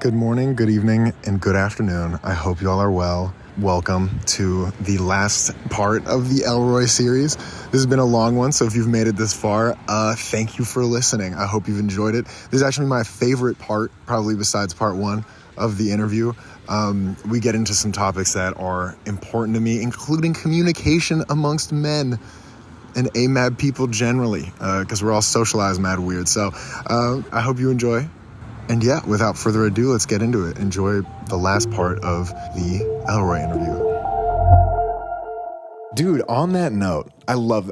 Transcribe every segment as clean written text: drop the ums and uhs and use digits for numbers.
Good morning, good evening, and good afternoon. I hope you all are well. Welcome to the last part of the Elroy series. This has been a long one, so if you've made it this far, thank you for listening. I hope you've enjoyed it. This is actually my favorite part, probably besides part one of the interview. We get into some topics that are important to me, including communication amongst men and AMAB people generally, because we're all socialized mad weird. So I hope you enjoy. And yeah, without further ado, let's get into it. Enjoy the last part of the Elroy interview. Dude, on that note, I love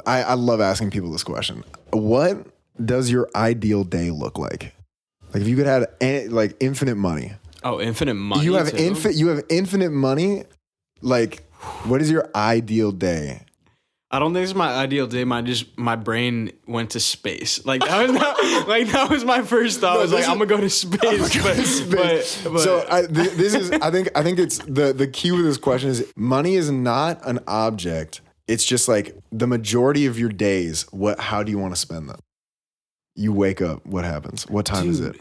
asking people this question. What does your ideal day look like? Like if you could have infinite money. Oh, infinite money. You have infinite money. Like, what is your ideal day? I don't think it's my ideal day. My brain went to space. Like that was my first thought. I was like, I'm gonna go to space. But so I think it's the key with this question is money is not an object. It's just like the majority of your days. How do you want to spend them? You wake up. What happens? What time is it?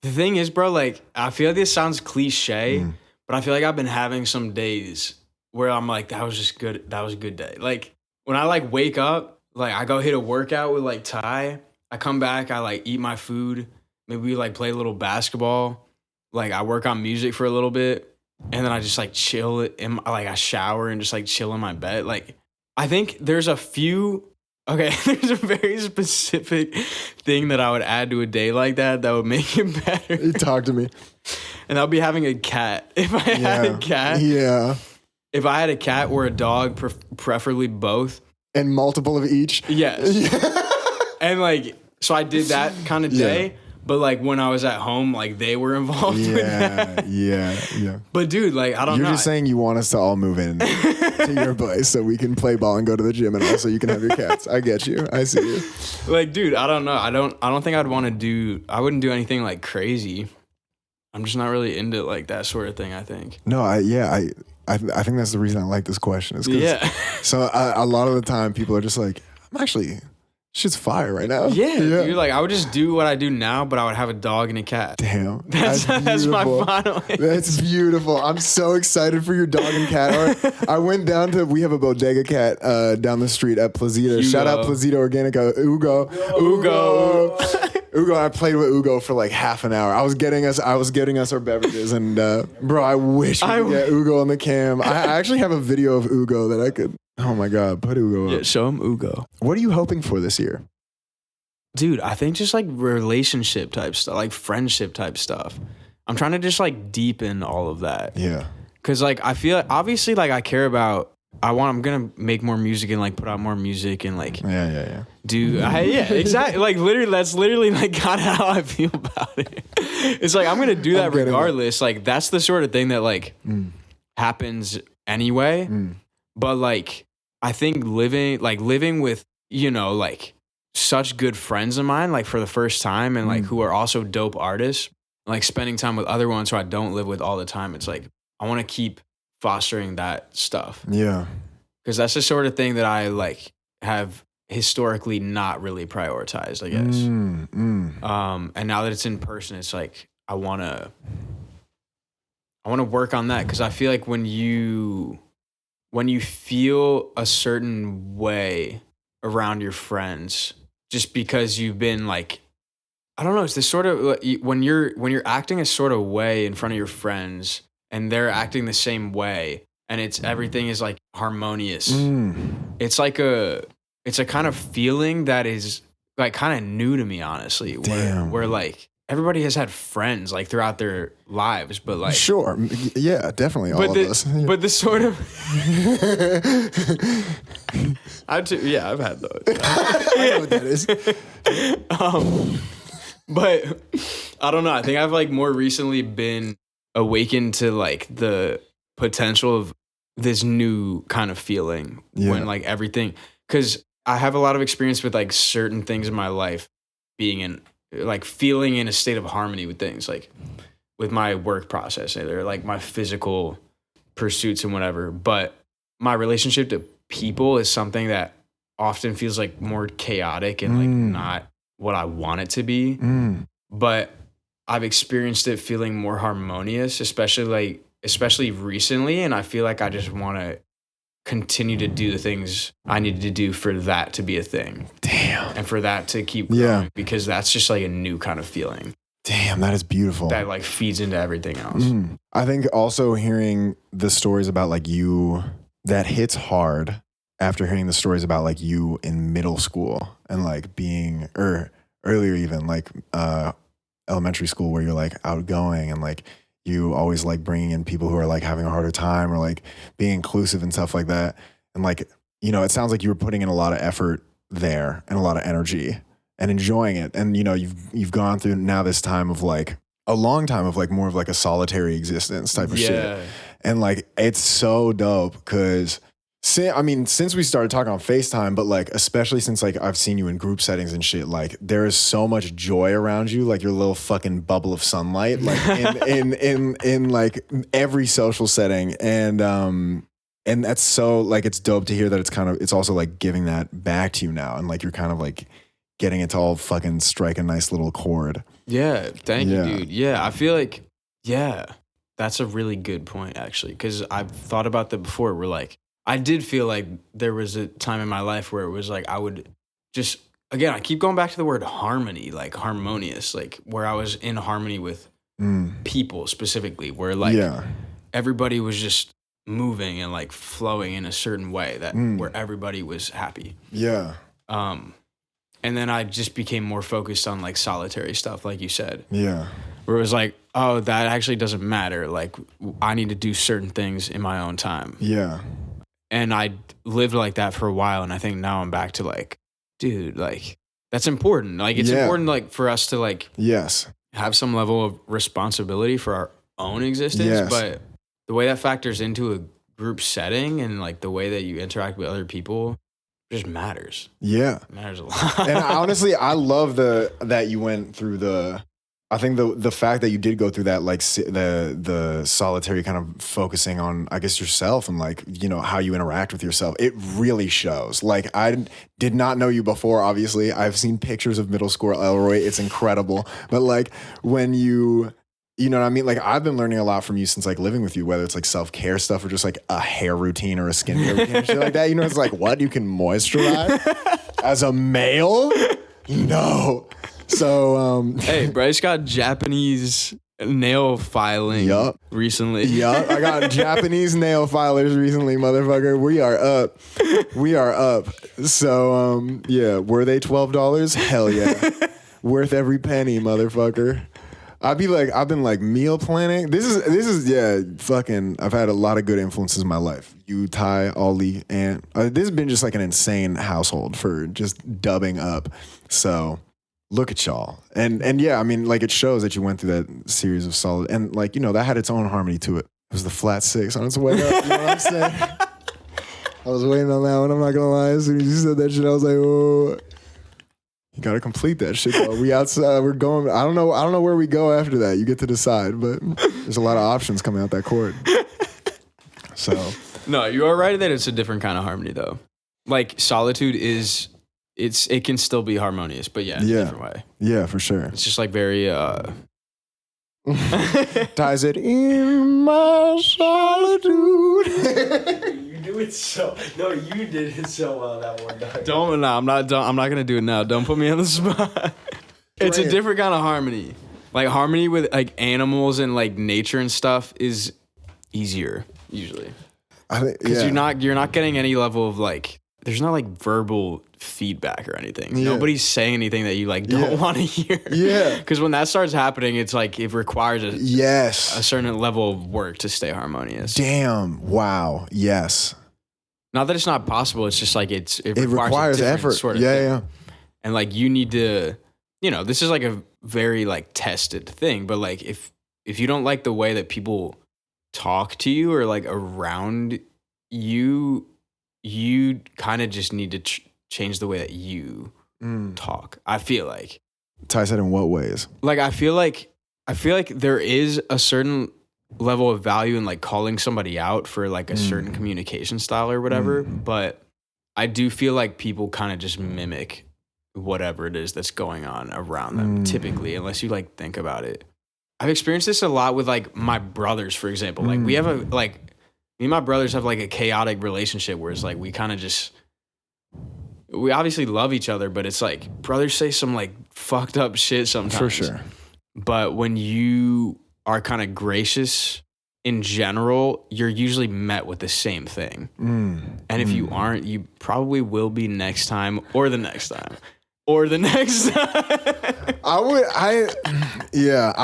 The thing is, bro, like I feel like this sounds cliche, but I feel like I've been having some days where I'm like, that was just good. That was a good day. Like when I like wake up, like I go hit a workout with like Ty. I come back, I like eat my food. Maybe we like play a little basketball. Like I work on music for a little bit, and then I just like chill I shower and just like chill in my bed. Like I think there's a very specific thing that I would add to a day like that would make it better. You talk to me. And I'll be having a cat. If I had a cat. Yeah. If I had a cat or a dog, preferably both. And multiple of each? Yes. Yeah. And like, so I did that kind of day. Yeah. But like when I was at home, like they were involved with that. Yeah. But dude, like, I don't know. You're just saying you want us to all move in to your place so we can play ball and go to the gym and also you can have your cats. I get you. I see you. Like, dude, I don't know. I don't think I wouldn't do anything like crazy. I'm just not really into like that sort of thing, I think. No, I think that's the reason I like this question. Is So a lot of the time people are just like, shit's fire right now. Yeah, dude. Like I would just do what I do now, but I would have a dog and a cat. Damn, that's my final. That's beautiful. I'm so excited for your dog and cat. I went down to. We have a bodega cat down the street at Plazita. Shout out Plazita Organica. Ugo. Ugo, I played with Ugo for like half an hour. I was getting us our beverages, and bro, I wish we could get Ugo on the cam. I actually have a video of Ugo that I could. Oh my God, put Ugo up. Yeah, show him Ugo. What are you hoping for this year? Dude, I think just like relationship type stuff, like friendship type stuff. I'm trying to just like deepen all of that. Yeah. Cause like I feel obviously like I care about. I'm gonna make more music and like put out more music and like exactly like literally that's literally like kind of how I feel about it. It's like I'm gonna do that regardless. Like that's the sort of thing that like happens anyway. But like I think living with like such good friends of mine like for the first time and like who are also dope artists, like spending time with other ones who I don't live with all the time. It's like I want to keep fostering that stuff. Yeah. Because that's the sort of thing that I like have historically not really prioritized, I guess. And now that it's in person, it's like I want to work on that because I feel like when you feel a certain way around your friends just because you've been like I don't know, it's this sort of when you're acting a sort of way in front of your friends and they're acting the same way and everything is like harmonious. It's like it's a kind of feeling that is like kind of new to me, honestly. Where like everybody has had friends like throughout their lives, but like sure, yeah, definitely all of us. But the sort of I've had those. I know what that is. But I don't know. I think I've like more recently been awakened to like the potential of this new kind of feeling when like everything, because I have a lot of experience with like certain things in my life being in like feeling in a state of harmony with things like with my work process or like my physical pursuits and whatever. But my relationship to people is something that often feels like more chaotic and like not what I want it to be. But I've experienced it feeling more harmonious, especially recently, and I feel like I just want to continue to do the things I need to do for that to be a thing. Damn. And for that to keep growing, because that's just like a new kind of feeling. Damn, that is beautiful. That like feeds into everything else. I think also hearing the stories about like you, that hits hard after hearing the stories about like you in middle school and like being, or earlier even like elementary school, where you're like outgoing and like you always like bringing in people who are like having a harder time, or like being inclusive and stuff like that. And like, you know, it sounds like you were putting in a lot of effort there and a lot of energy and enjoying it. And, you know, you've gone through now this time of like a long time of like more of like a solitary existence type of shit. And like, it's so dope because since we started talking on FaceTime, but like, especially since like I've seen you in group settings and shit, like there is so much joy around you, like your little fucking bubble of sunlight, like in like every social setting. And that's so like, it's dope to hear that it's also like giving that back to you now. And like, you're kind of like getting it to all fucking strike a nice little chord. Yeah. Thank you, dude. Yeah. I feel like, that's a really good point actually. Cause I've thought about that before. We're like, I did feel like there was a time in my life where it was like I would just, again, I keep going back to the word harmony, like harmonious, like where I was in harmony with people specifically, where like everybody was just moving and like flowing in a certain way that where everybody was happy. Yeah. And then I just became more focused on like solitary stuff, like you said. Yeah. Where it was like, oh, that actually doesn't matter. Like I need to do certain things in my own time. Yeah. And I lived like that for a while. And I think now I'm back to like, dude, like that's important. Like it's important like for us to like have some level of responsibility for our own existence. Yes. But the way that factors into a group setting and like the way that you interact with other people just matters. Yeah. It matters a lot. And honestly, I love that you went through I think the fact that you did go through that, like the solitary kind of focusing on, I guess, yourself and like, you know, how you interact with yourself, it really shows. Like I did not know you before, obviously. I've seen pictures of middle school Elroy. It's incredible. But like when you know what I mean? Like I've been learning a lot from you since like living with you, whether it's like self-care stuff or just like a hair routine or a skincare routine and shit like that. You know, it's like, what? You can moisturize as a male? No. So, hey, Bryce got Japanese nail filing recently. Yup, I got Japanese nail filers recently, motherfucker. We are up. So, were they $12? Hell yeah. Worth every penny, motherfucker. I've been like meal planning. This is fucking, I've had a lot of good influences in my life. You, Ty, Ollie, and this has been just like an insane household for just dubbing up. So look at y'all. And yeah, I mean, like it shows that you went through that series of solid, and like, you know, that had its own harmony to it. It was the flat six on its way up. You know what I'm saying? I was waiting on that one. I'm not gonna lie. As soon as you said that shit, I was like, oh, you gotta complete that shit though. We outside, we're going, I don't know where we go after that. You get to decide, but there's a lot of options coming out that court. So. No, you are right that it's a different kind of harmony though. Like solitude is, it can still be harmonious, but in a different way. Yeah, for sure. It's just like very ties it in my solitude. You do it so. No, you did it so well that one time. I'm not gonna do it now. Don't put me on the spot. It's a different kind of harmony. Like harmony with like animals and like nature and stuff is easier usually. Because you're not getting any level of like. There's not like verbal feedback or anything. Yeah. Nobody's saying anything that you like don't want to hear. Yeah. Because when that starts happening, it's like it requires a certain level of work to stay harmonious. Damn. Wow. Yes. Not that it's not possible. It's just like it requires effort. Sort of thing. And like you need to, you know, this is like a very like tested thing. But like if you don't like the way that people talk to you or like around you kind of just need to change the way that you talk. I feel like. Ty said in what ways? Like I feel like there is a certain level of value in like calling somebody out for like a certain communication style or whatever, but I do feel like people kind of just mimic whatever it is that's going on around them typically, unless you like think about it. I've experienced this a lot with like my brothers, for example. Like we have me and my brothers have like a chaotic relationship where it's like we kind of just, we obviously love each other, but it's like brothers say some like fucked up shit sometimes. For sure. But when you are kind of gracious in general, you're usually met with the same thing. And if you aren't, you probably will be next time or the next time. Or the next time. I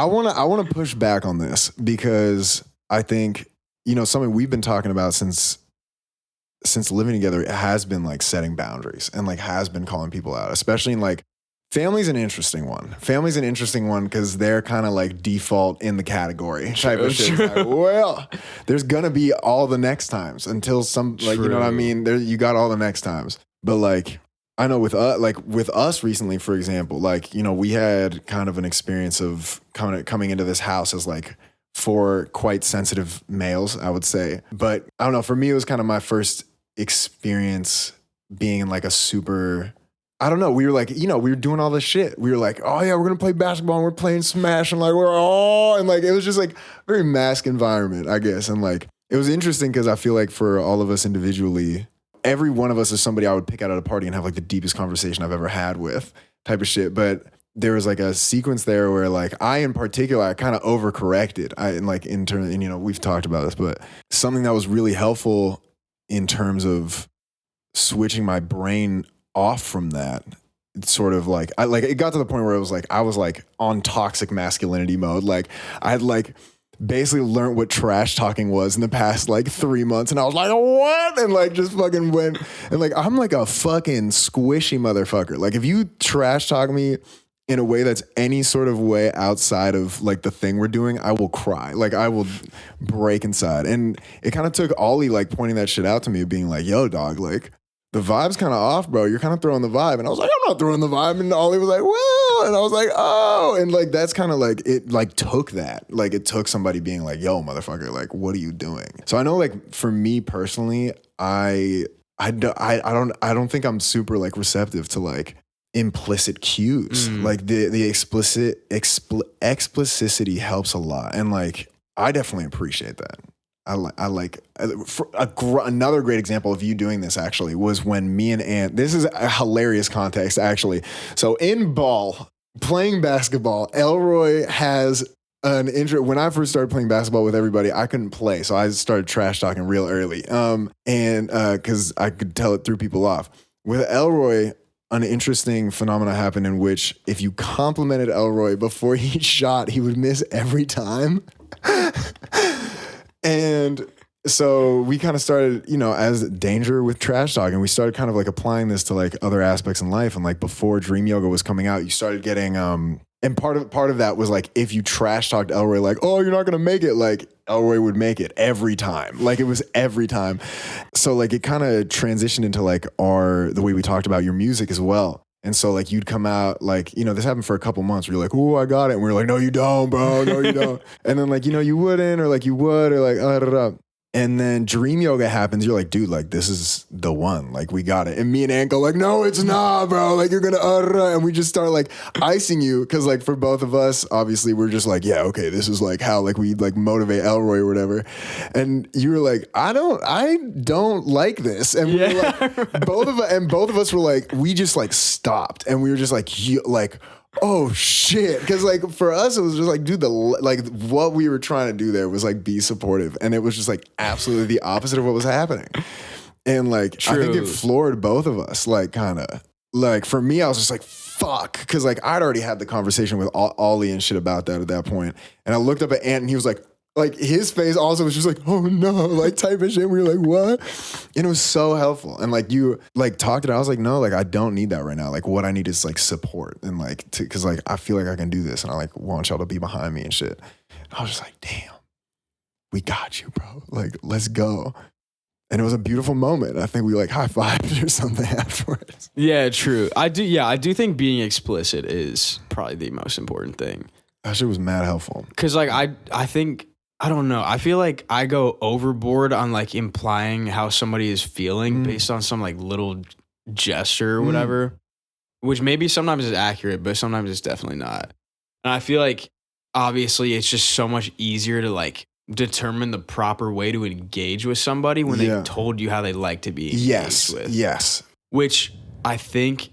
want to push back on this because I think, something we've been talking about since living together, it has been like setting boundaries and like has been calling people out, especially in like family's an interesting one. Family's an interesting one because they're kind of like default in the category type of shit. Like, well, there's gonna be all the next times until some like, you know what I mean? There, you got all the next times, but like, I know with us recently, for example, like, we had kind of an experience of coming into this house as like 4 quite sensitive males, I would say. But I don't know, for me, it was kind of my first experience being in like a super, I don't know, we were like, we were doing all this shit. We were like, oh yeah, we're going to play basketball and we're playing Smash and like, and like, it was just like a very mask environment, I guess. And like, it was interesting because I feel like for all of us individually, every one of us is somebody I would pick out at a party and have like the deepest conversation I've ever had with type of shit. But there was like a sequence there where like I in particular, I kind of overcorrected. We've talked about this, but something that was really helpful in terms of switching my brain off from that. It's sort of like, it got to the point where I was like on toxic masculinity mode. Like I had like basically learned what trash talking was in the past like 3 months. And I was like, what? And like just fucking went, and like, I'm like a fucking squishy motherfucker. Like if you trash talk me in a way that's any sort of way outside of like the thing we're doing, I will cry. Like I will break inside. And it kind of took Ollie like pointing that shit out to me, being like, yo dog, like the vibe's kind of off, bro. You're kind of throwing the vibe. And I was like, I'm not throwing the vibe. And Ollie was like, well, and I was like, oh. And like, that's kind of like, it like took that. Like it took somebody being like, yo, motherfucker, like, what are you doing? So I know like for me personally, I don't think I'm super like receptive to like implicit cues. Like the explicitity helps a lot. And like, I definitely appreciate that. Another great example of you doing this actually was when me and Ant, this is a hilarious context actually. So in ball, playing basketball, Elroy has an injury. When I first started playing basketball with everybody, I couldn't play. So I started trash talking real early. Cause I could tell it threw people off. With Elroy, an interesting phenomenon happened in which if you complimented Elroy before he shot, he would miss every time. And so we kind of started, as danger with trash talking, we started kind of like applying this to like other aspects in life. And like before Dream Yoga was coming out, you started getting, and part of that was like, if you trash talked Elroy, like, oh, you're not going to make it. Like Elroy would make it every time. Like it was every time. So like it kind of transitioned into like the way we talked about your music as well. And so like you'd come out like, this happened for a couple months where you're like, oh, I got it. And we were like, no, you don't, bro. No, you don't. And then like, you wouldn't, or like you would, or like, da, da, da. And then Dream Yoga happens. You're like, dude, like this is the one. Like we got it. And me and Ant go like, no, it's not, bro. Like you're gonna, and we just start like icing you. Cause like for both of us, obviously we're just like, yeah, okay, this is like how like we like motivate Elroy or whatever. And you were like, I don't like this. And we were like, both of us were like, we just like stopped. And we were just like, oh shit. Cause like for us, it was just like, dude, what we were trying to do there was like be supportive. And it was just like absolutely the opposite of what was happening. And like, True. I think it floored both of us. Like kind of like for me, I was just like, fuck. Cause like I'd already had the conversation with Ollie and shit about that at that point. And I looked up at Ant and he was like his face also was just like, oh no, like type of shit. We were like, what? And it was so helpful. And like you like talked it. I was like, no, like I don't need that right now. Like what I need is like support and like, cause like I feel like I can do this and I like want y'all to be behind me and shit. And I was just like, damn, we got you, bro. Like, let's go. And it was a beautiful moment. I think we like high-fived or something afterwards. Yeah, true. I do think being explicit is probably the most important thing. That shit was mad helpful. Cause like I think, I don't know. I feel like I go overboard on like implying how somebody is feeling based on some like little gesture or whatever, which maybe sometimes is accurate, but sometimes it's definitely not. And I feel like obviously it's just so much easier to like determine the proper way to engage with somebody when they told you how they like to be engaged with. Yes. Which I think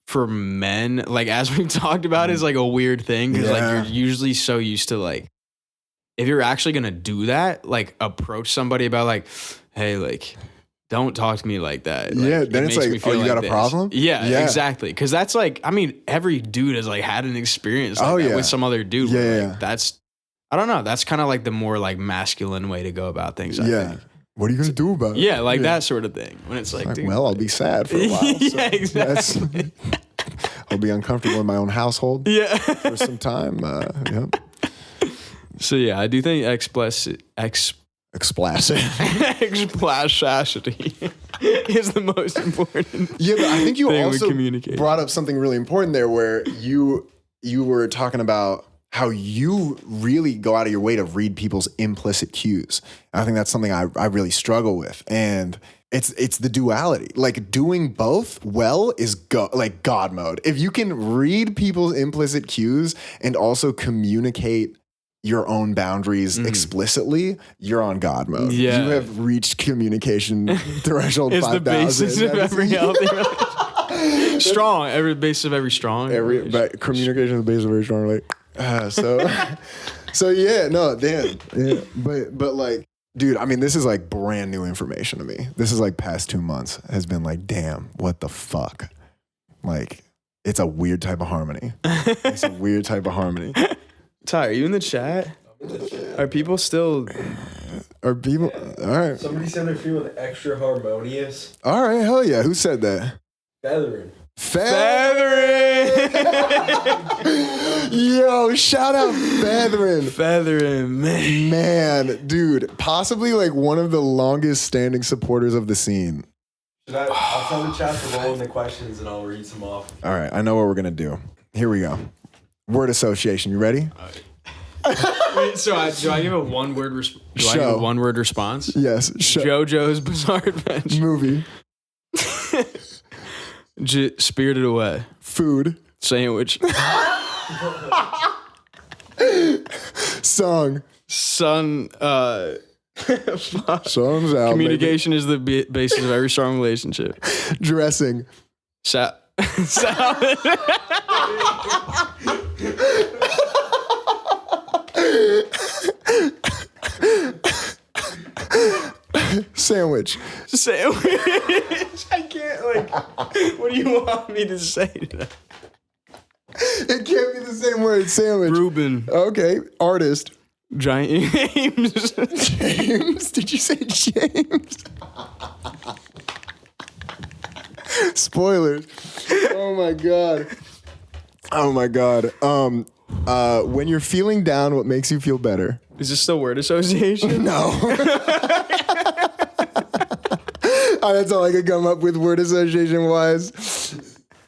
for men, like as we've talked about, is like a weird thing because like you're usually so used to like, if you're actually gonna do that, like approach somebody about like, hey, like don't talk to me like that. Like, then it's like, oh, you got a problem? Yeah, exactly. Because that's like, I mean, every dude has like had an experience like that with some other dude. Like, that's, I don't know. That's kind of like the more like masculine way to go about things. I think. What are you gonna do about it? Yeah, like that sort of thing. When it's like, dude, well, I'll be sad for a while. Yeah, exactly. I'll be uncomfortable in my own household. Yeah, for some time. So yeah, I do think explicitity is the most important. Yeah, but I think you also brought up something really important there, where you were talking about how you really go out of your way to read people's implicit cues. And I think that's something I really struggle with. And it's the duality. Like doing both well is like God mode. If you can read people's implicit cues and also communicate your own boundaries explicitly, you're on God mode. Yeah. You have reached communication threshold 5,000. It's the basis of every healthy relationship. Strong. Every basis of every strong. But communication is the basis of every strong relationship. So yeah, no, damn. Yeah. But like, dude, I mean, this is like brand new information to me. This is like past 2 months has been like, damn, what the fuck? Like, it's a weird type of harmony. It's a weird type of harmony. Ty, are you in the chat? Are people still? All right. Somebody said they're feeling extra harmonious. All right, hell yeah. Who said that? Feathering. Yo, shout out Feathering, man. Man, dude, possibly like one of the longest standing supporters of the scene. I'll tell the chat to roll in the questions and I'll read some off. All right, I know what we're going to do. Here we go. Word association. You ready? Wait, so do I give a one-word response? Yes. JoJo's Bizarre Adventure. Movie. Spirited Away. Food. Sandwich. Song. Sun. Songs out. Communication is the basis of every strong relationship. Dressing. Salad. Sandwich. I can't, like, what do you want me to say to that? It can't be the same word. Sandwich. Ruben. Okay. Artist. James. James? Did you say James? Spoilers. Oh my God. When you're feeling down, what makes you feel better? Is this still word association? No. That's all I could come up with word association wise.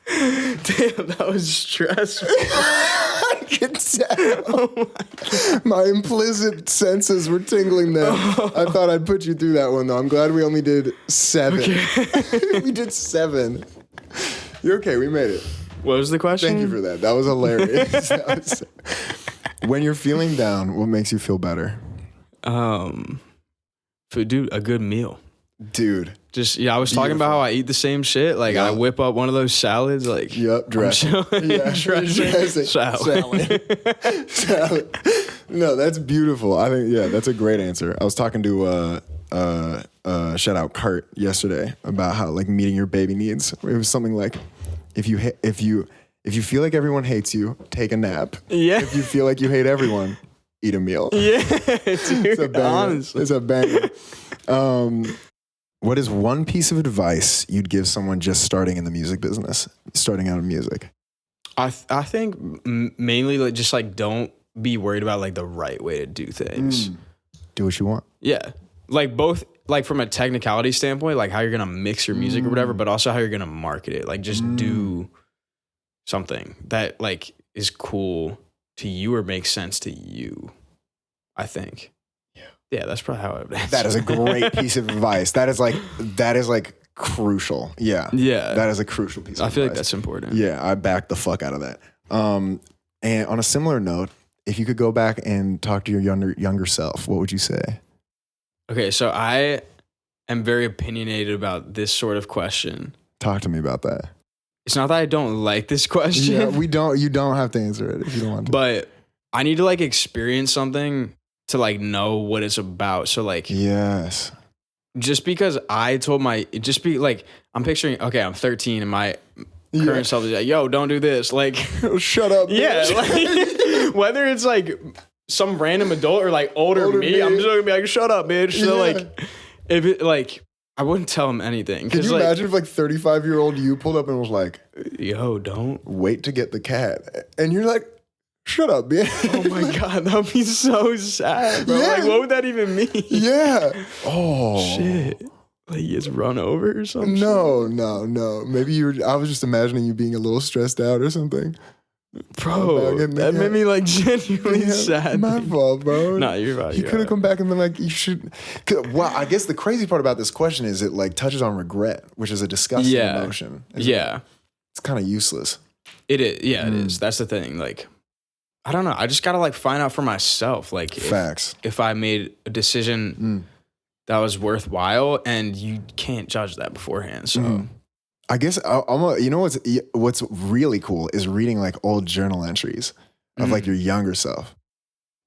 Damn, that was stressful. I could tell. Oh my implicit senses were tingling there. I thought I'd put you through that one though. I'm glad we only did 7. Okay. We did 7. You're okay. We made it. What was the question? Thank you for that. That was hilarious. When you're feeling down, what makes you feel better? Food, dude, a good meal. Dude. Just, I was talking about how I eat the same shit. Like, I whip up one of those salads, like... Yep, dressing. Dressing. Salad. No, that's beautiful. I think, that's a great answer. I was talking to, shout out Kurt yesterday about how, like, meeting your baby needs. It was something like, if you feel like everyone hates you, take a nap. Yeah. If you feel like you hate everyone, eat a meal. Yeah, dude, it's a banger. Honestly. It's a banger. What is one piece of advice you'd give someone just starting in the music business, starting out in music? I think mainly like just like don't be worried about like the right way to do things. Do what you want. Yeah, like both like from a technicality standpoint, like how you're gonna mix your music or whatever, but also how you're gonna market it. Like just do something that like is cool to you or makes sense to you. I think. Yeah, that's probably how I would answer. That is a great piece of advice. That is like crucial. Yeah. Yeah. That is a crucial piece of advice. I feel like that's important. Yeah, I back the fuck out of that. And on a similar note, if you could go back and talk to your younger self, what would you say? Okay, so I am very opinionated about this sort of question. Talk to me about that. It's not that I don't like this question. Yeah, you don't have to answer it if you don't want to. But I need to like experience something to like know what it's about. So like, yes. just because I'm picturing, okay, I'm 13 and my current self is like, yo, don't do this. Like, shut up. Yeah. Like, whether it's like some random adult or like older me, I'm just gonna be like, shut up, bitch. So like, if it like, I wouldn't tell him anything. Can you like, imagine if like 35-year-old you pulled up and was like, yo, don't wait to get the cat. And you're like, shut up, bitch. Oh my God, that would be so sad, bro. Yeah. Like, what would that even mean? Yeah. Oh. Shit. Like, he gets run over or something? No. Maybe I was just imagining you being a little stressed out or something. Bro, that made me like genuinely sad. My fault, bro. Nah, you're right. You could have come back and been like, you should. Well, I guess the crazy part about this question is it like touches on regret, which is a disgusting emotion. It's kind of useless. It is. Yeah, it is. That's the thing. Like, I don't know. I just got to like find out for myself. Like, facts. If I made a decision that was worthwhile, and you can't judge that beforehand. So. I guess you know what's really cool is reading like old journal entries of like your younger self.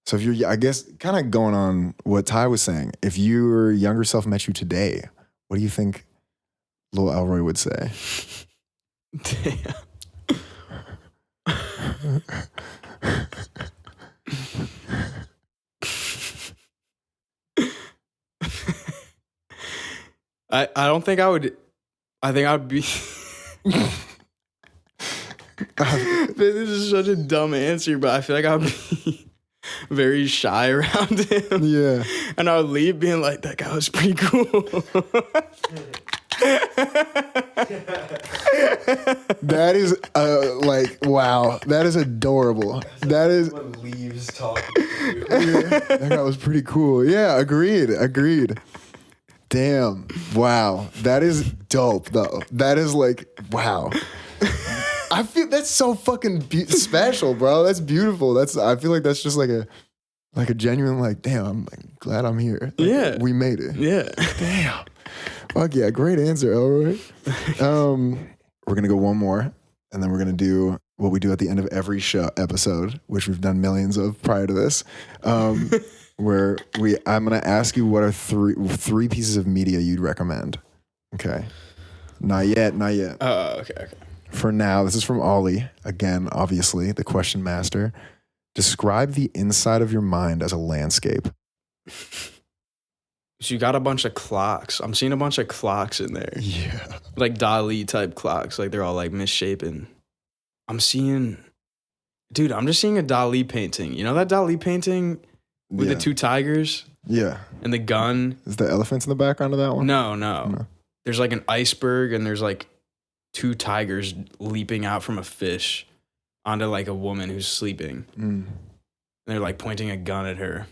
So if you're, I guess, kind of going on what Ty was saying, if your younger self met you today, what do you think little Elroy would say? Damn. I don't think I would. I think I'd be. This is such a dumb answer, but I feel like I'd be very shy around him. Yeah. And I would leave being like, that guy was pretty cool. That is like, wow. That is adorable. That is. When leaves talking. Yeah, that guy was pretty cool. Yeah, agreed. Damn. Wow. That is dope, though. That is like, wow. I feel that's so fucking special, bro. That's beautiful. I feel like that's just like a genuine, like, damn, I'm like, glad I'm here. Like, yeah. We made it. Yeah. Damn. Fuck yeah. Great answer, Elroy. We're going to go one more, and then we're going to do what we do at the end of every episode, which we've done millions of prior to this. Where I'm going to ask you what are three pieces of media you'd recommend. Okay. Not yet. Oh, okay. For now, this is from Ollie. Again, obviously, the question master. Describe the inside of your mind as a landscape. So you got a bunch of clocks. I'm seeing a bunch of clocks in there. Yeah. Like Dali type clocks. Like they're all like misshapen. I'm just seeing a Dali painting. You know that Dali painting with the two tigers? Yeah. And the gun? Is the elephants in the background of that one? No. There's like an iceberg and there's like two tigers leaping out from a fish onto like a woman who's sleeping. And they're like pointing a gun at her.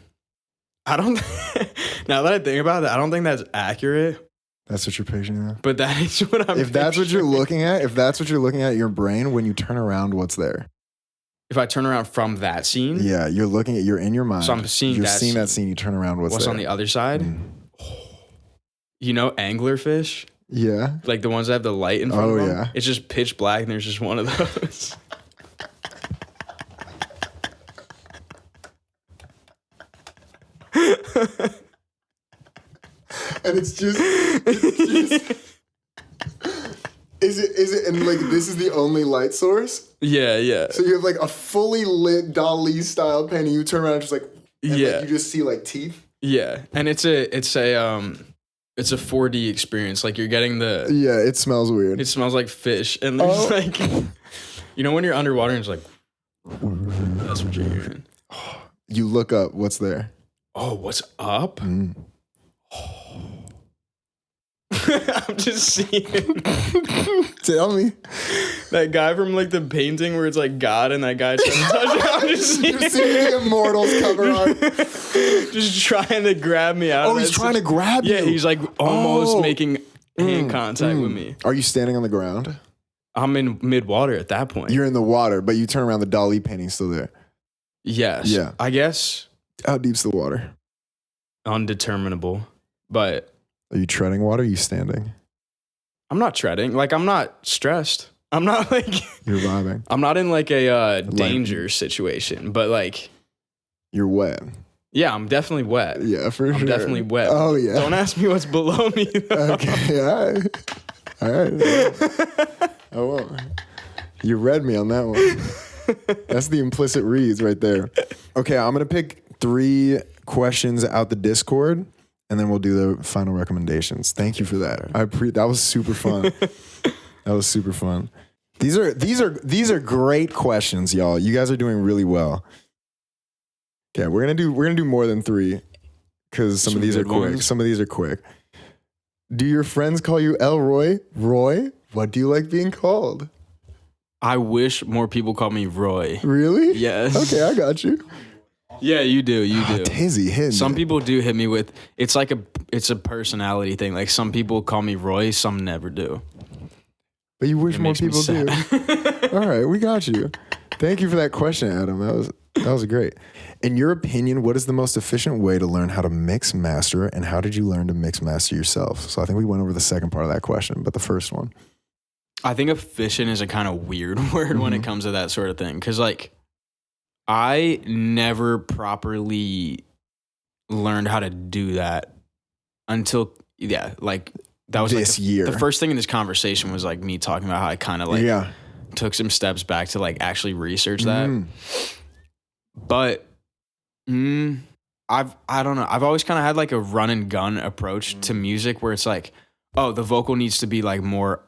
Now that I think about it, I don't think that's accurate. That's what you're picturing now? But that is what I'm If that's what you're looking at, in your brain, when you turn around, what's there? If I turn around from that scene? Yeah, you're in your mind. So I'm seeing that scene, you turn around, what's there? On the other side? You know anglerfish? Yeah. Like the ones that have the light in front of them? Yeah. It's just pitch black and there's just one of those. And it's just is it and like this is the only light source? Yeah. So you have like a fully lit Dali style painting, you turn around and just like like you just see like teeth? Yeah. And it's a 4D experience. Like you're getting the it smells weird. It smells like fish. And there's like you know when you're underwater and it's like that's what you're hearing. You look up, what's there? Oh, what's up? I'm just seeing Tell me. that guy from like the painting where it's like God and that guy trying to touch it. I'm just seeing the Immortals cover art. Just trying to grab me out. Oh, he's trying to grab you. Yeah, he's like almost making hand contact with me. Are you standing on the ground? I'm in mid-water at that point. You're in the water, but you turn around, the Dali painting's still there. Yes. Yeah. I guess How deep's the water? undeterminable, but Are you treading water? Or are you standing? I'm not treading. Like, I'm not stressed. I'm not like, You're vibing. I'm not in like a danger situation, but like, You're wet. yeah, I'm definitely wet. Yeah, for sure. I'm definitely wet. Oh, yeah. Don't ask me what's below me, though. Okay, all right. All right. I won't. You read me on that one. That's the implicit reads right there. Okay, I'm going to pick 3 questions out the Discord, and then we'll do the final recommendations. Thank you for that. That was super fun. That was super fun. These are great questions, y'all. You guys are doing really well. Okay, we're gonna do more than 3 because some of these are quick. Ones. Some of these are quick. Do your friends call you Elroy? Roy? What do you like being called? I wish more people call me Roy. Really? Yes. Okay, I got you. Yeah, you do. You do. Tizzy hit Some me. people do hit me with, it's a personality thing. Like, some people call me Roy, some never do. But you wish It more makes me people do. sad. All right, we got you. Thank you for that question, Adam. That was great. In your opinion, what is the most efficient way to learn how to mix master, and how did you learn to mix master yourself? So I think we went over the second part of that question, but the first one. I think efficient is a kind of weird word when it comes to that sort of thing. Cause like, I never properly learned how to do that until, like that was This year. The first thing in this conversation was like me talking about how I kind of like took some steps back to like actually research that. But I don't know. I've always kind of had like a run and gun approach to music where it's like, oh, the vocal needs to be like more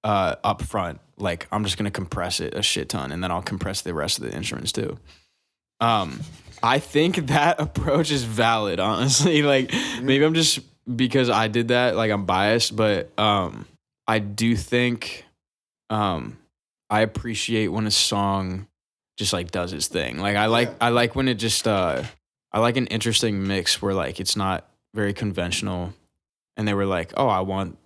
up front. Like, I'm just gonna compress it a shit ton, and then I'll compress the rest of the instruments too. I think that approach is valid, honestly. Like, maybe I'm just, because I did that, like, I'm biased, but I do think I appreciate when a song just like does its thing. Like, I like when it just I like an interesting mix where like it's not very conventional, and they were like, oh, I want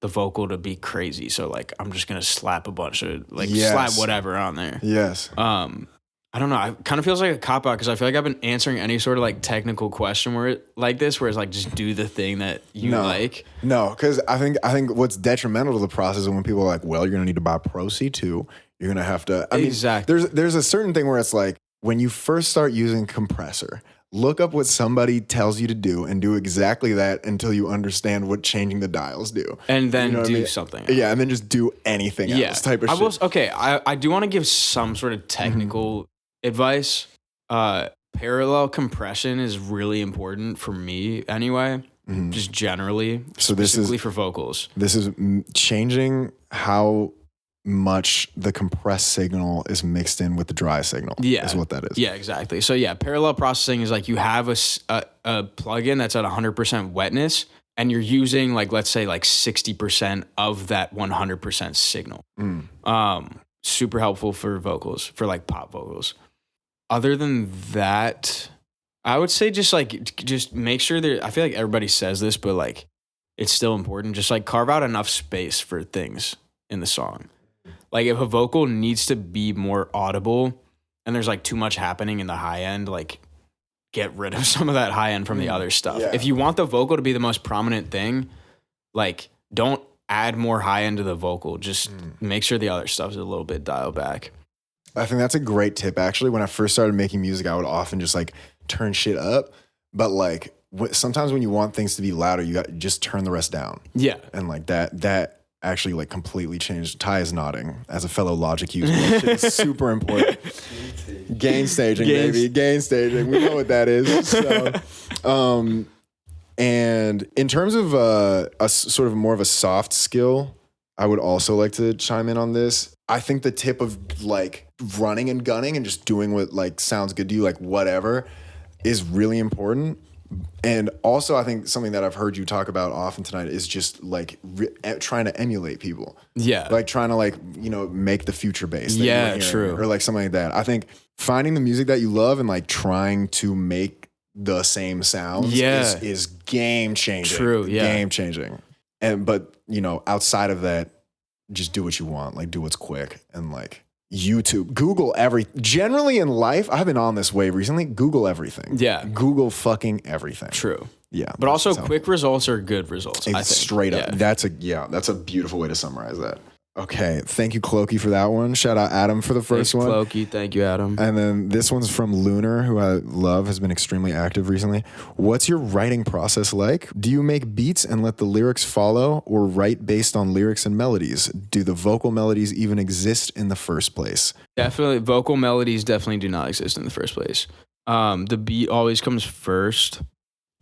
the vocal to be crazy, so like I'm just gonna slap a bunch of like slap whatever on there. Yes. I don't know. It kind of feels like a cop out because I feel like I've been answering any sort of like technical question where it's like just do the thing that you like. No, because I think what's detrimental to the process is when people are like, well, you're gonna need to buy Pro C2. You're gonna have to. Exactly. There's a certain thing where it's like when you first start using compressor, look up what somebody tells you to do and do exactly that until you understand what changing the dials do. And then what do something else. Yeah, and then just do anything else type of shit. I do want to give some sort of technical advice. Parallel compression is really important for me anyway, just generally, So specifically for vocals. This is changing how much the compressed signal is mixed in with the dry signal. Yeah. Is what that is. Yeah, exactly. So yeah, parallel processing is like you have a plugin that's at 100% wetness, and you're using like, let's say like 60% of that 100% signal. Super helpful for vocals, for like pop vocals. Other than that, I would say just make sure that, I feel like everybody says this, but like it's still important. Just like carve out enough space for things in the song. Like if a vocal needs to be more audible and there's like too much happening in the high end, like get rid of some of that high end from the other stuff. Yeah. If you want the vocal to be the most prominent thing, like don't add more high end to the vocal. Just make sure the other stuff's a little bit dialed back. I think that's a great tip. Actually, when I first started making music, I would often just like turn shit up. But like sometimes when you want things to be louder, you got to just turn the rest down. Yeah. And like that actually like completely changed. Ty is nodding as a fellow Logic user. That shit is super important. Gain staging, baby. Gain staging. We know what that is. So, and in terms of a sort of more of a soft skill, I would also like to chime in on this. I think the tip of like running and gunning and just doing what like sounds good to you, like whatever, is really important. And also I think something that I've heard you talk about often tonight is just like trying to emulate people. Yeah. Like trying to like, make the future bass. That Yeah, you were hearing, true. Or like something like that. I think finding the music that you love and like trying to make the same sounds is game changing. True, yeah. Game changing. But outside of that, just do what you want. Like do what's quick and like YouTube, Google generally in life, I've been on this wave recently. Google everything. Yeah. Google fucking everything. True. Yeah. But also quick results are good results, I think. Straight up. Yeah. That's a beautiful way to summarize that. Okay. Thank you, Clokey, for that one. Shout out Adam for the first one. Clokey. Thank you, Adam. And then this one's from Lunar, who I love, has been extremely active recently. What's your writing process like? Do you make beats and let the lyrics follow, or write based on lyrics and melodies? Do the vocal melodies even exist in the first place? Definitely, vocal melodies definitely do not exist in the first place. The beat always comes first.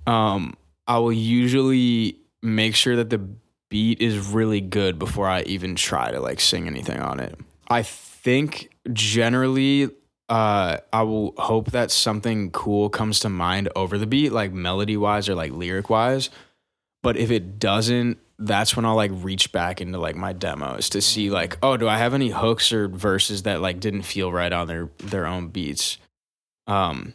I will usually make sure that the beat is really good before I even try to like sing anything on it. I think generally I will hope that something cool comes to mind over the beat, like melody wise or like lyric wise. But if it doesn't, that's when I'll like reach back into like my demos to see like, oh, do I have any hooks or verses that like didn't feel right on their own beats? I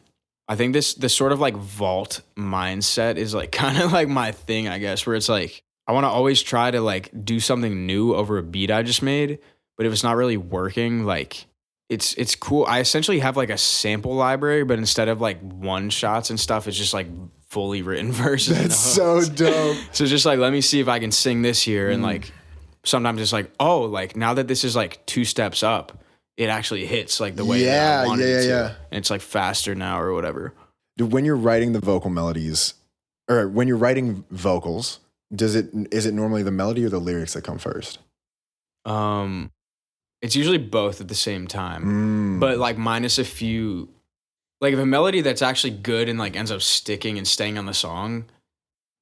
think this sort of like vault mindset is like kind of like my thing, I guess, where it's like I want to always try to like do something new over a beat I just made, but if it's not really working, like it's cool. I essentially have like a sample library, but instead of like one shots and stuff, it's just like fully written verses. That's so dope. So just like, let me see if I can sing this here. And like, sometimes it's like, oh, like now that this is like 2 steps up, it actually hits like the way that I wanted it to. And it's like faster now or whatever. When you're writing the vocal melodies, or when you're writing vocals, is it normally the melody or the lyrics that come first? It's usually both at the same time, but like minus a few. Like if a melody that's actually good and like ends up sticking and staying on the song,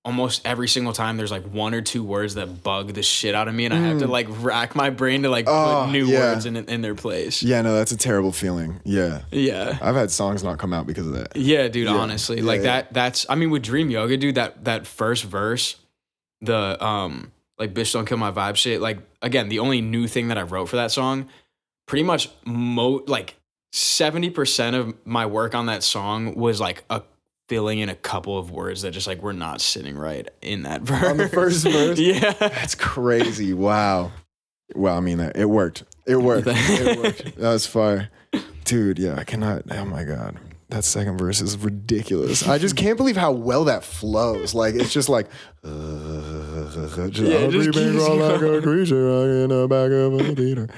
almost every single time there's like 1 or 2 words that bug the shit out of me, and I have to like rack my brain to like put new words in their place. Yeah, no, that's a terrible feeling. Yeah. Yeah. I've had songs not come out because of that. Yeah, dude, honestly. Like that's I mean with Dream Yoga, dude, that first verse, the like Bitch Don't Kill My Vibe shit, like again, the only new thing that I wrote for that song, pretty much like 70% of my work on that song was like filling in a couple of words that just like were not sitting right in that verse. On the first verse? Yeah. That's crazy. Wow. Well, I mean, it worked. It worked. That was fire. Dude, yeah, I cannot. Oh my God. That second verse is ridiculous. I just can't believe how well that flows. Like, it's just like, just keeps like a creature in the back of a theater.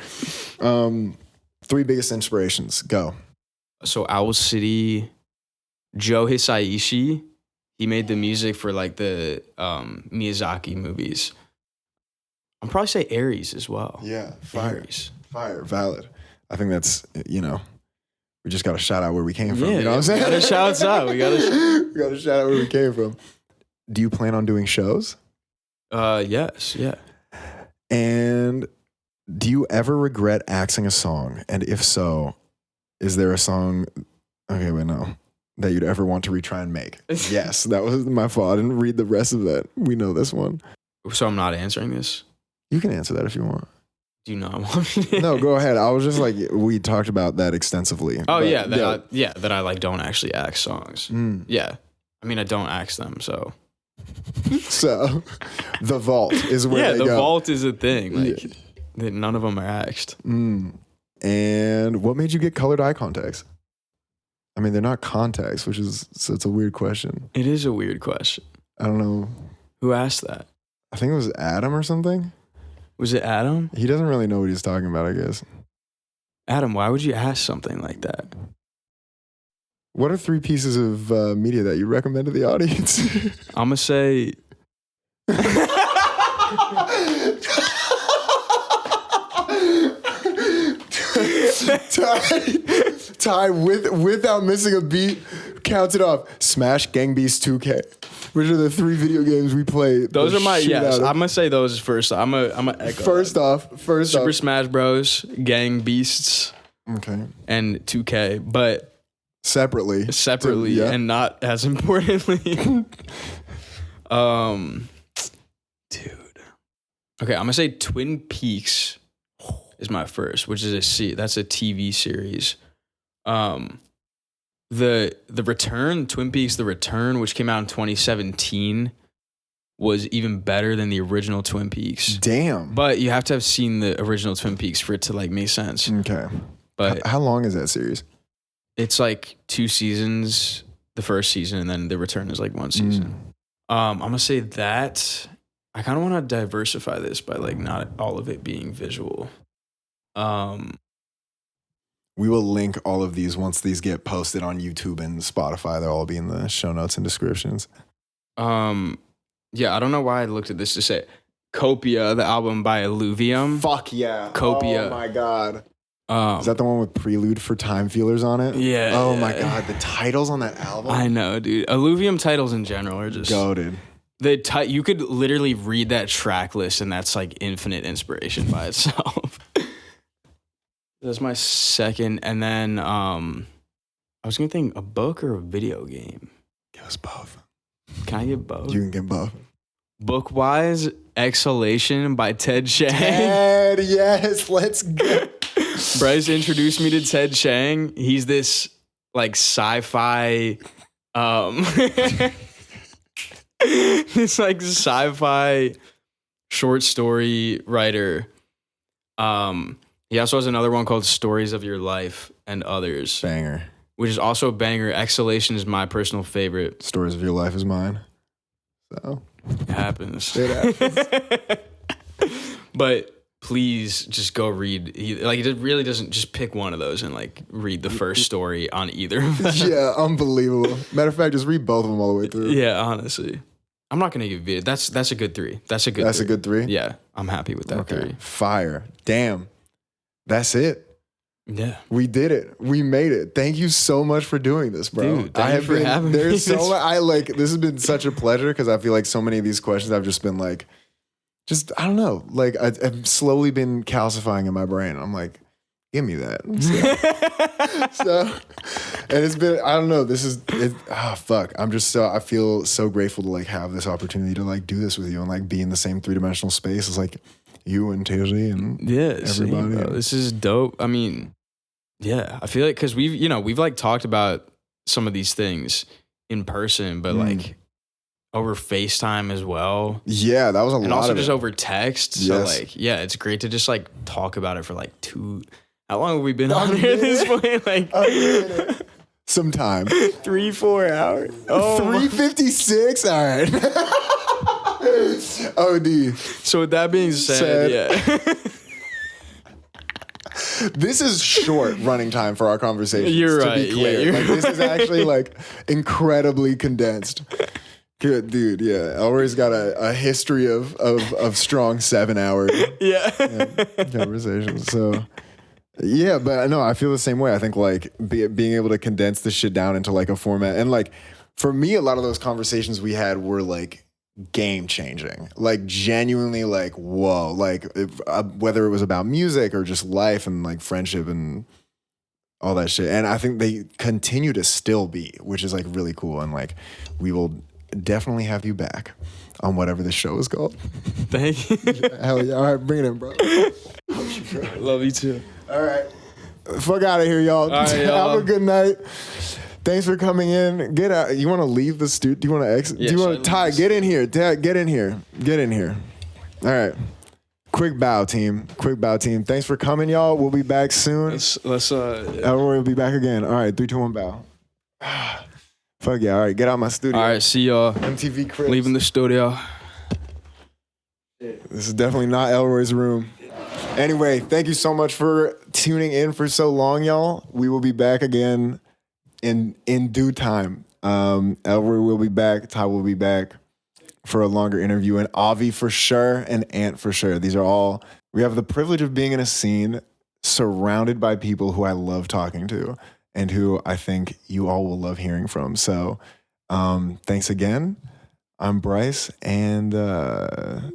3 biggest inspirations. Go. So Owl City, Joe Hisaishi, he made the music for like the Miyazaki movies. I'll probably say Aries as well. Yeah, fire. Aries. Fire, valid. I think that's, we just got to shout out where we came from. Yeah, you know what I'm saying? We got to shout out. We got to shout out where we came from. Do you plan on doing shows? Yes, yeah. And do you ever regret axing a song? And if so, is there a song, that you'd ever want to retry and make? Yes, that was my fault. I didn't read the rest of that. We know this one. So I'm not answering this? You can answer that if you want. Do you not want me to? No, go ahead. I was just like, we talked about that extensively. Oh, but, that I like don't actually axe songs. Yeah. I mean, I don't axe them, so. So, the vault is where they go. Yeah, the vault is a thing. Like, none of them are axed. And what made you get colored eye contacts? I mean, they're not contacts, so it's a weird question. It is a weird question. I don't know. Who asked that? I think it was Adam or something. Was it Adam? He doesn't really know what he's talking about, I guess. Adam, why would you ask something like that? What are 3 pieces of media that you recommend to the audience? I'm going to say... Ty, without missing a beat, count it off. Smash, Gang Beasts 2K. Which are the 3 video games we played? Those are my, yes. I'm going to say those first. I'm going to echo First off. Super Smash Bros, Gang Beasts, okay, and 2K, but separately, yeah. And not as importantly. Dude. Okay, I'm going to say Twin Peaks is my first, which is that's a TV series. The Return, Twin Peaks The Return, which came out in 2017, was even better than the original Twin Peaks. Damn. But you have to have seen the original Twin Peaks for it to like make sense. Okay. But how long is that series? it's like 2 seasons, the first season, and then The Return is like 1 season. I'm gonna say that I kind of want to diversify this by like not all of it being visual. We will link all of these once these get posted on YouTube and Spotify. They'll all be in the show notes and descriptions. Yeah, I don't know why I looked at this to say Copia, the album by Illuvium. Fuck yeah. Copia. Oh my God. Is that the one with Prelude for Time Feelers on it? Yeah. Oh my God. The titles on that album? I know, dude. Illuvium titles in general are just goated. You could literally read that track list and that's like infinite inspiration by itself. That's my second. And then I was gonna think a book or a video game. Give us both. Can I get both? You can get both. Book-wise, Exhalation by Ted Chiang. Ted, yes, let's go. Bryce introduced me to Ted Chiang. He's this like sci-fi this like sci-fi short story writer. He also has another one called Stories of Your Life and Others. Banger. Which is also a banger. Exhalation is my personal favorite. Stories of Your Life is mine. So it happens. It happens. But please just go read. Like it really doesn't just pick one of those and like read the first story on either of them. Yeah, unbelievable. Matter of fact, just read both of them all the way through. Yeah, honestly. I'm not gonna give it. That's a good 3. That's a good 3. Yeah, I'm happy with that 3. Fire. Damn. That's it. Yeah, we did it. We made it. Thank you so much for doing this, bro. Dude, thank you for having me. There's so much. This has been such a pleasure because I feel like so many of these questions I've just been like, I don't know. Like I've slowly been calcifying in my brain. I'm like, give me that. And it's been, I don't know. This is it. Oh fuck. I feel so grateful to like have this opportunity to like do this with you and like be in the same 3-dimensional space as like you and Tierney and everybody. Bro, this is dope. I mean, yeah, I feel like because we've like talked about some of these things in person, but like over FaceTime as well. Yeah, that was a lot. And also of just it. over text. Yes. So like, yeah, it's great to just like talk about it for like how long have we been on here at this point? Like some time. 3-4 hours. Oh, 3:56. All right. OD. So with that being said, yeah. This is short running time for our conversation. You're right. To be clear. Yeah, like, this is actually like incredibly condensed. Good dude. Yeah. Elroy's got a history of strong 7-hour conversations. So yeah, but no, I feel the same way. I think like being able to condense this shit down into like a format, and like for me, a lot of those conversations we had were like game changing, like genuinely like, whoa, like whether it was about music or just life and like friendship and all that shit. And I think they continue to still be, which is like really cool. And like, we will definitely have you back on whatever this show is called. Thank you. Hell yeah. All right, bring it in, bro. Love you too. All right. Fuck out of here, y'all. All right, y'all. Have a good night. Thanks for coming in. Get out. You want to leave the studio? Do you want to exit? Yeah, do you want to Ty? Get in here. Dad, get in here. Get in here. All right. Quick bow, team. Quick bow, team. Thanks for coming, y'all. We'll be back soon. Let's Elroy will be back again. All right. 3, 2, 1, bow. Fuck yeah. All right. Get out my studio. All right. See y'all. MTV Cribs. Leaving the studio. This is definitely not Elroy's room. Anyway, thank you so much for tuning in for so long, y'all. We will be back again in due time. Elroy will be back. Ty will be back for a longer interview, and Avi for sure, and Ant for sure. These are all, we have the privilege of being in a scene surrounded by people who I love talking to and who I think you all will love hearing from. So thanks again. I'm Bryce, and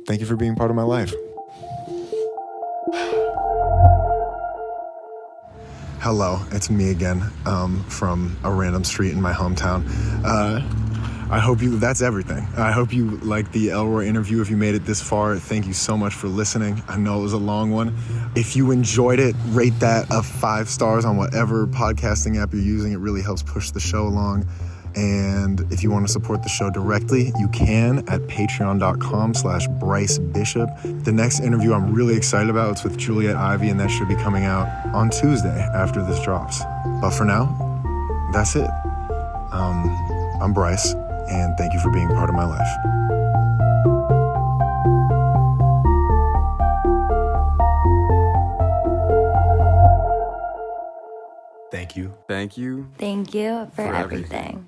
thank you for being part of my life. Hello, it's me again, from a random street in my hometown. I hope that's everything. I hope you liked the Elroy interview. If you made it this far, thank you so much for listening. I know it was a long one. If you enjoyed it, rate that 5 stars on whatever podcasting app you're using. It really helps push the show along. And if you want to support the show directly, you can at patreon.com/Bryce Bishop. The next interview I'm really excited about. It's with Juliet Ivy, and that should be coming out on Tuesday after this drops. But for now, that's it. I'm Bryce, and thank you for being part of my life. Thank you. Thank you. Thank you for For everything. everything.